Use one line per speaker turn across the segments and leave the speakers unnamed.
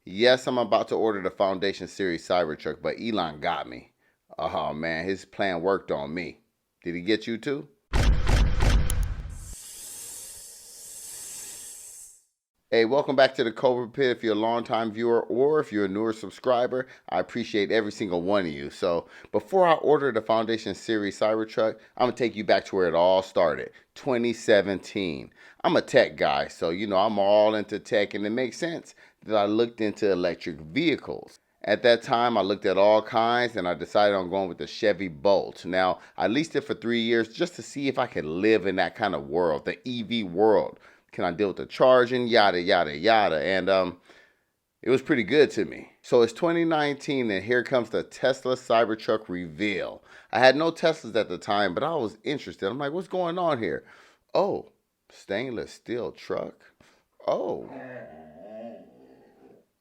Yes, I'm about to order the Foundation Series Cybertruck, but Elon got me. Oh man, his plan worked on me. Did he get you too? Hey, welcome back to the Cobra Pit. If you're a longtime viewer or if you're a newer subscriber, I appreciate every single one of you. So before I order the Foundation Series Cybertruck, I'm going to take you back to where it all started, 2017. I'm a tech guy, so I'm all into tech, and it makes sense that I looked into electric vehicles. At that time, I looked at all kinds and I decided on going with the Chevy Bolt. Now, I leased it for 3 years just to see if I could live in that kind of world, the EV world. Can I deal with the charging, yada, yada, yada. And it was pretty good to me. So it's 2019 and here comes the Tesla Cybertruck reveal. I had no Teslas at the time, but I was interested. I'm like, what's going on here? Oh, stainless steel truck. Oh.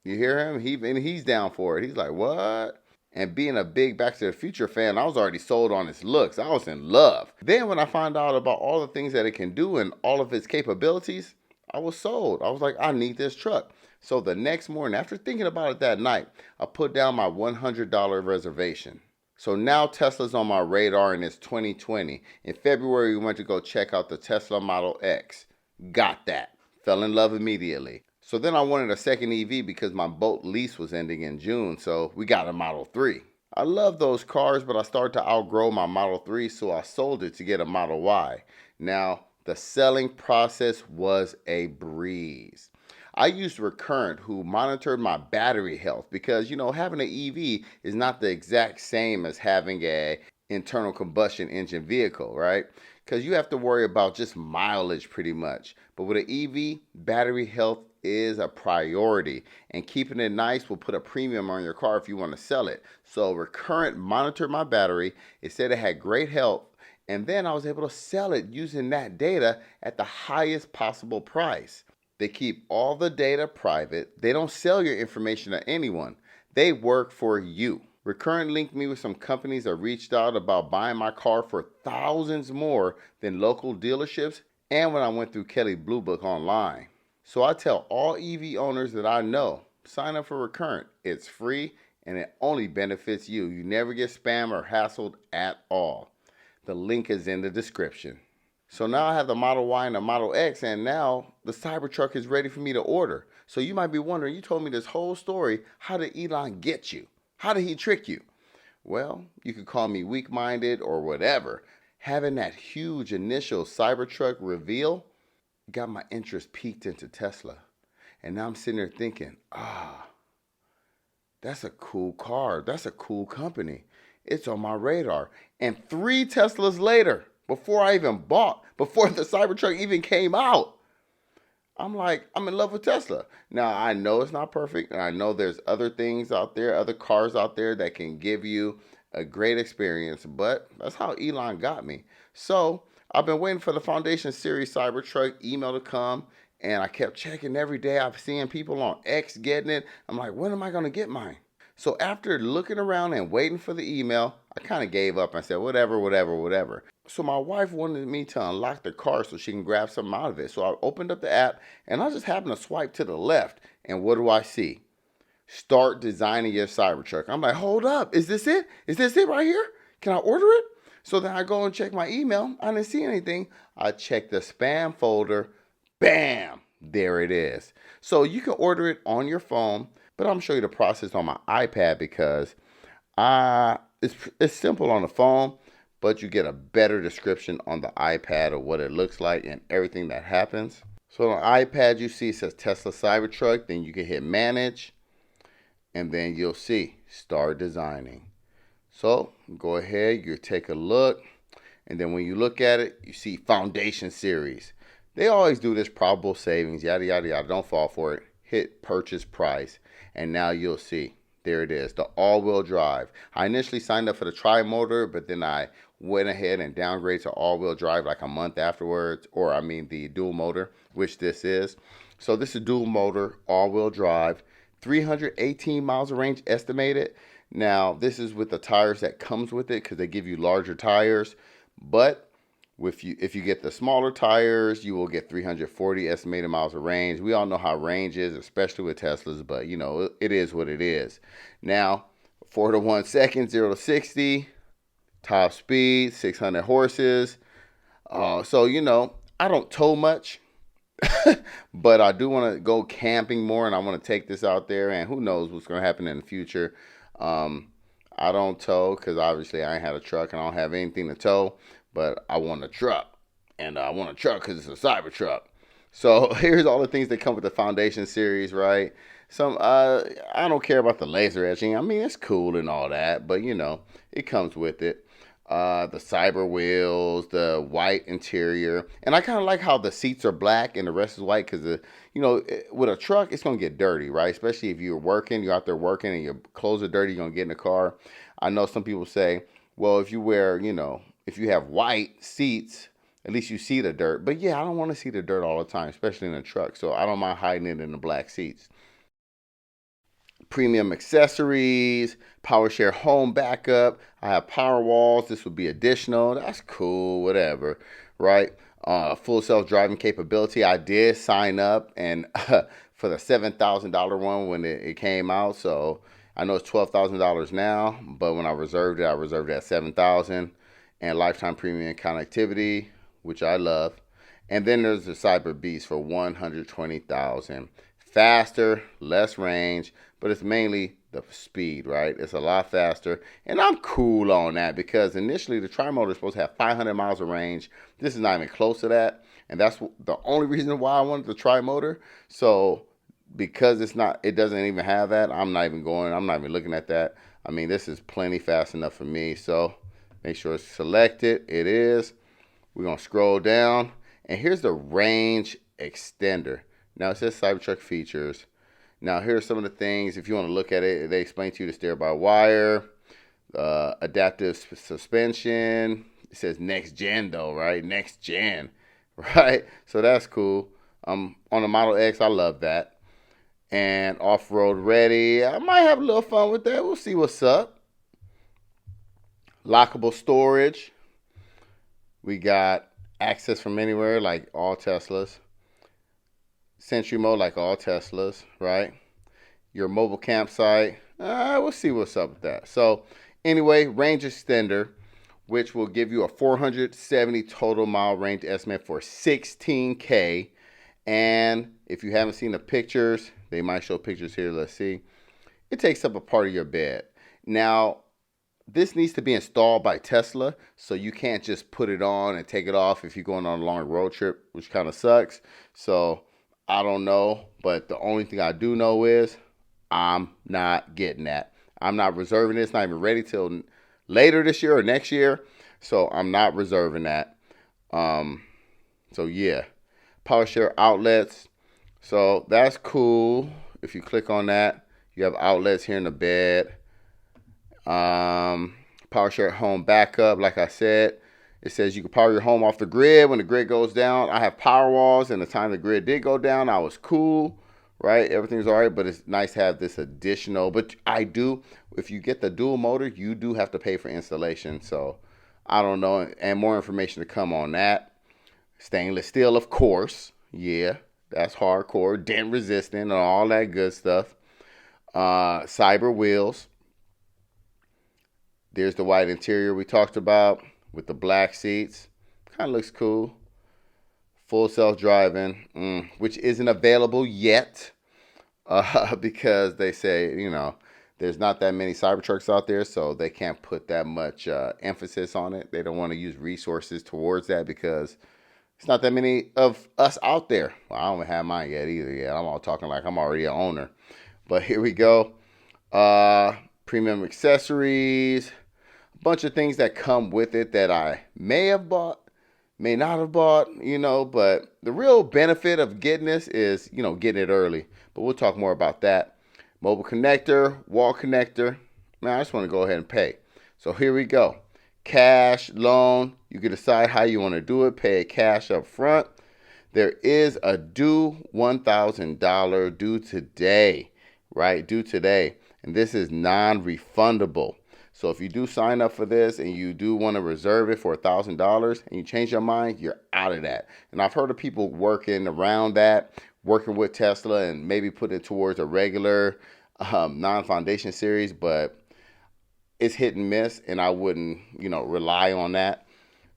You hear him? He's down for it. He's like, what? And being a big Back to the Future fan, I was already sold on its looks. I was in love. Then when I found out about all the things that it can do and all of its capabilities, I was sold. I was like, I need this truck. So the next morning, after thinking about it that night, I put down my $100 reservation. So now Tesla's on my radar and it's 2020. In February, we went to go check out the Tesla Model X. Got that. Fell in love immediately. So then I wanted a second EV because my Bolt lease was ending in June, so we got a Model 3. I love those cars, but I started to outgrow my Model 3, so I sold it to get a Model Y. Now, the selling process was a breeze. I used Recurrent, who monitored my battery health because, having an EV is not the exact same as having a internal combustion engine vehicle, right? Because you have to worry about just mileage pretty much. But with an EV, battery health is a priority, and keeping it nice will put a premium on your car if you want to sell it. So Recurrent monitored my battery. It said it had great health, and then I was able to sell it using that data at the highest possible price. They keep all the data private. They don't sell your information to anyone. They work for you. Recurrent linked me with some companies that reached out about buying my car for thousands more than local dealerships and when I went through Kelley Blue Book online. So I tell all EV owners that I know, sign up for Recurrent. It's free and it only benefits you. You never get spam or hassled at all. The link is in the description. So now I have the Model Y and the Model X, and now the Cybertruck is ready for me to order. So you might be wondering, you told me this whole story. How did Elon get you? How did he trick you? Well, you could call me weak-minded or whatever. Having that huge initial Cybertruck reveal got my interest peaked into Tesla. And now I'm sitting there thinking, that's a cool car. That's a cool company. It's on my radar. And 3 Teslas later, before the Cybertruck even came out, I'm like, I'm in love with Tesla. Now, I know it's not perfect, and I know there's other things out there, other cars out there that can give you a great experience, but that's how Elon got me. So I've been waiting for the Foundation Series Cybertruck email to come, and I kept checking every day. I've seen people on X getting it. I'm like, when am I going to get mine? So after looking around and waiting for the email, I kind of gave up and said, whatever. So my wife wanted me to unlock the car so she can grab something out of it. So I opened up the app and I just happened to swipe to the left. And what do I see? Start designing your Cybertruck. I'm like, hold up. Is this it? Is this it right here? Can I order it? So then I go and check my email. I didn't see anything. I check the spam folder. Bam! There it is. So you can order it on your phone, but I'm going to show you the process on my iPad because it's simple on the phone, but you get a better description on the iPad of what it looks like and everything that happens. So on the iPad, you see it says Tesla Cybertruck. Then you can hit Manage, and then you'll see Start Designing. So go ahead, you take a look, and then when you look at it, you see Foundation Series. They always do this probable savings, yada, yada, yada. Don't fall for it. Hit Purchase Price, and now you'll see. There it is, the all-wheel drive. I initially signed up for the tri-motor, but then I went ahead and downgraded to all-wheel drive like a month afterwards, the dual motor, which this is. So this is dual motor, all-wheel drive, 318 miles of range estimated. Now, this is with the tires that comes with it because they give you larger tires. But If you get the smaller tires, you will get 340 estimated miles of range. We all know how range is, especially with Teslas, but you know, it is what it is. Now, 4 to 1 second, 0 to 60, top speed, 600 horses. So, you know, I don't tow much, but I do want to go camping more, and I want to take this out there, and who knows what's going to happen in the future. I don't tow because obviously I ain't had a truck and I don't have anything to tow, but I want a truck, and I want a truck because it's a Cybertruck. So here's all the things that come with the Foundation series, right? I don't care about the laser etching. I mean, it's cool and all that, but you know, it comes with it. The cyber wheels, the white interior, and I kind of like how the seats are black and the rest is white because with a truck it's gonna get dirty, right? Especially if you're out there working and your clothes are dirty, you're gonna get in the car. I know some people say, well, if you have white seats, at least you see the dirt. But yeah, I don't want to see the dirt all the time, especially in a truck. So I don't mind hiding it in the black seats. Premium accessories, power share home backup. I have power walls. This would be additional. That's cool, whatever, right? Full self-driving capability. I did sign up and for the $7,000 one when it came out. So I know it's $12,000 now, but when I reserved it at $7,000, and lifetime premium connectivity, which I love. And then there's the Cyber Beast for $120,000. Faster, less range, but it's mainly the speed, right? It's a lot faster, and I'm cool on that because initially the Tri-Motor is supposed to have 500 miles of range. This is not even close to that, and that's the only reason why I wanted the Tri-Motor. So because it doesn't even have that, I'm not even looking at that. I mean, this is plenty fast enough for me. So make sure it's selected. It is. We're going to scroll down, and here's the range extender. Now it says Cybertruck features. Now here's some of the things. If you want to look at it, they explain to you the steer-by-wire, adaptive suspension. It says next gen though, right? Next gen, right? So that's cool. On the Model X, I love that. And off-road ready. I might have a little fun with that. We'll see what's up. Lockable storage. We got access from anywhere like all Teslas. Sentry mode like all Teslas, right? Your mobile campsite. We'll see what's up with that. So anyway, range extender, which will give you a 470 total mile range estimate for $16K. And if you haven't seen the pictures, they might show pictures here. Let's see. It takes up a part of your bed. Now, this needs to be installed by Tesla, so you can't just put it on and take it off if you're going on a long road trip, which kind of sucks. So I don't know, but the only thing I do know is I'm not getting that. I'm not reserving it. It's not even ready till later this year or next year, so I'm not reserving that. So yeah, power share outlets. So that's cool. If you click on that, you have outlets here in the bed. Power share home backup. Like I said, it says you can power your home off the grid when the grid goes down. I have power walls, and the time the grid did go down, I was cool, right? Everything's all right, but it's nice to have this additional. But if you get the dual motor, you do have to pay for installation. So I don't know, and more information to come on that. Stainless steel, of course. Yeah, that's hardcore. Dent resistant and all that good stuff. Cyber wheels. There's the white interior we talked about with the black seats. Kind of looks cool. Full self-driving, which isn't available yet because they say, there's not that many Cybertrucks out there, so they can't put that much emphasis on it. They don't want to use resources towards that because it's not that many of us out there. Well, I don't have mine yet either. Yeah, I'm all talking like I'm already an owner. But here we go. Premium accessories. A bunch of things that come with it that I may have bought, may not have bought, but the real benefit of getting this is, getting it early. But we'll talk more about that. Mobile connector, wall connector. Man, I just want to go ahead and pay. So here we go. Cash, loan. You can decide how you want to do it. Pay cash up front. There is a due $1,000 due today, right? Due today. And this is non-refundable. So if you do sign up for this and you do want to reserve it for $1,000 and you change your mind, you're out of that. And I've heard of people working around that, working with Tesla and maybe put it towards a regular non-foundation series, but it's hit and miss, and I wouldn't, rely on that.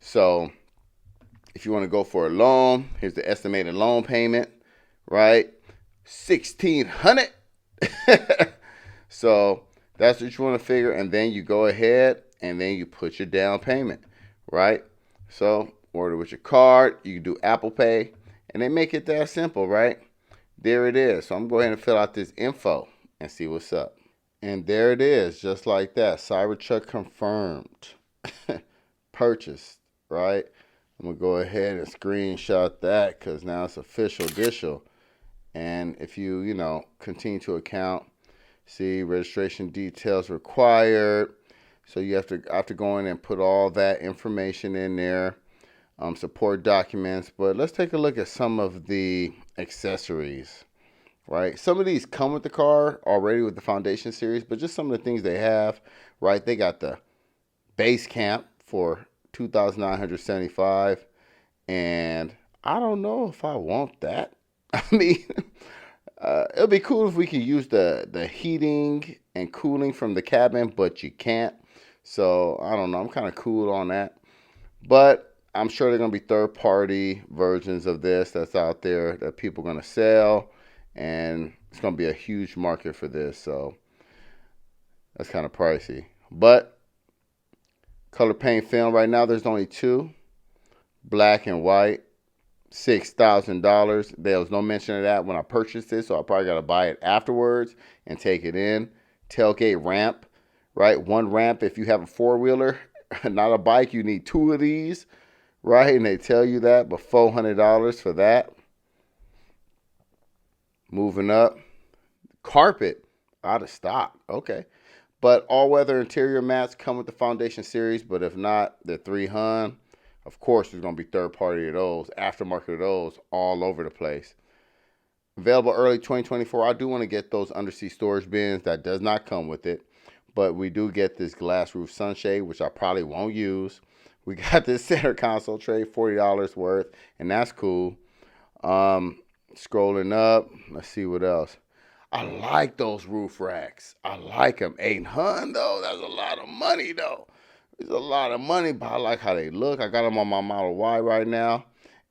So if you want to go for a loan, here's the estimated loan payment, right? $1,600. So that's what you want to figure, and then you go ahead and then you put your down payment, right? So order with your card, you can do Apple Pay, and they make it that simple, right? There it is. So I'm going to go ahead and fill out this info and see what's up. And there it is, just like that. Cybertruck confirmed. Purchased, right? I'm going to go ahead and screenshot that because now it's official. And if you, continue to account, see registration details required. So you have to go in and put all that information in there. Support documents. But let's take a look at some of the accessories. Right, some of these come with the car already with the foundation series, but just some of the things they have. Right, they got the base camp for $2,975, and I don't know if I want that. I mean, it'll be cool if we could use the heating and cooling from the cabin, but you can't. So I don't know. I'm kind of cool on that, but I'm sure there are going to be third-party versions of this that's out there that people are going to sell. And it's going to be a huge market for this, so that's kind of pricey. But color paint film right now, there's only two, black and white, $6,000. There was no mention of that when I purchased it, so I probably got to buy it afterwards and take it in. Tailgate ramp, right? One ramp if you have a four-wheeler, not a bike, you need two of these, right? And they tell you that, but $400 for that. Moving up, carpet out of stock. Okay, but all-weather interior mats come with the foundation series. But if not, they're $300. Of course, there's going to be third-party of those, aftermarket of those, all over the place. Available early 2024. I do want to get those undersea storage bins. That does not come with it, but we do get this glass roof sunshade, which I probably won't use. We got this center console tray, $40 worth, and that's cool. Scrolling up, let's see what else. I like those roof racks. I like them. $800 though. That's a lot of money though. It's a lot of money, but I like how they look. I got them on my Model Y right now,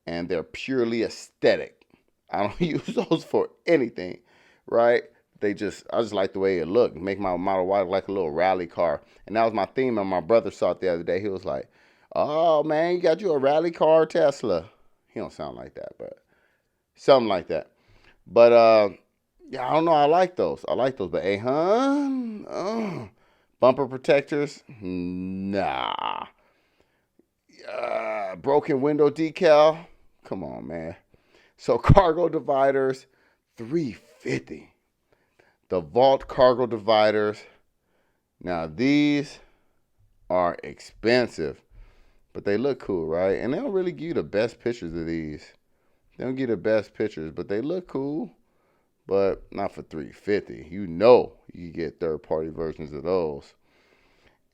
and they're purely aesthetic. I don't use those for anything, right? I just like the way it look. Make my Model Y look like a little rally car. And that was my theme, and my brother saw it the other day. He was like, "Oh man, you got you a rally car Tesla." He don't sound like that, but something like that. But yeah, I don't know. I like those. But bumper protectors, nah. Broken window decal, come on, man. So cargo dividers, $350. The Vault cargo dividers. Now these are expensive, but they look cool, right? And they don't really give you the best pictures of these. They don't get the best pictures, but they look cool. But not for $350. You get third-party versions of those.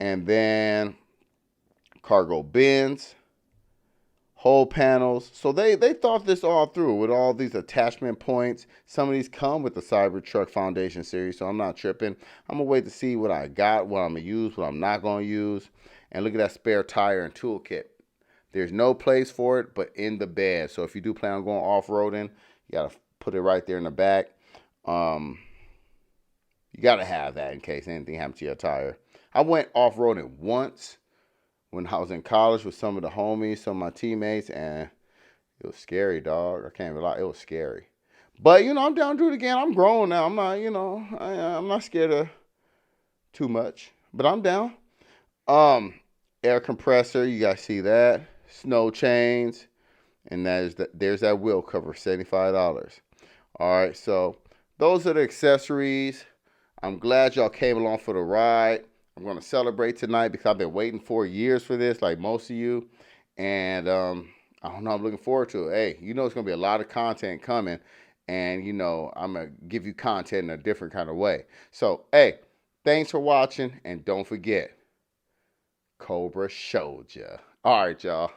And then cargo bins, whole panels. So they thought this all through with all these attachment points. Some of these come with the Cybertruck Foundation series, so I'm not tripping. I'm going to wait to see what I got, what I'm going to use, what I'm not going to use. And look at that spare tire and toolkit. There's no place for it but in the bed. So if you do plan on going off-roading, you got to put it right there in the back. You got to have that in case anything happens to your tire. I went off-roading once when I was in college with some of the homies, some of my teammates, and it was scary, dog. I can't even lie. It was scary. But, I'm down to do it again. I'm grown now. I'm not, I'm not scared of too much. But I'm down. Air compressor, you guys see that. Snow chains, and there's that wheel cover, $75. All right, so those are the accessories. I'm glad y'all came along for the ride. I'm going to celebrate tonight because I've been waiting 4 years for this, like most of you. And I don't know, I'm looking forward to it. Hey, it's going to be a lot of content coming. And, I'm going to give you content in a different kind of way. So, hey, thanks for watching. And don't forget, Cobra showed ya. All right, y'all.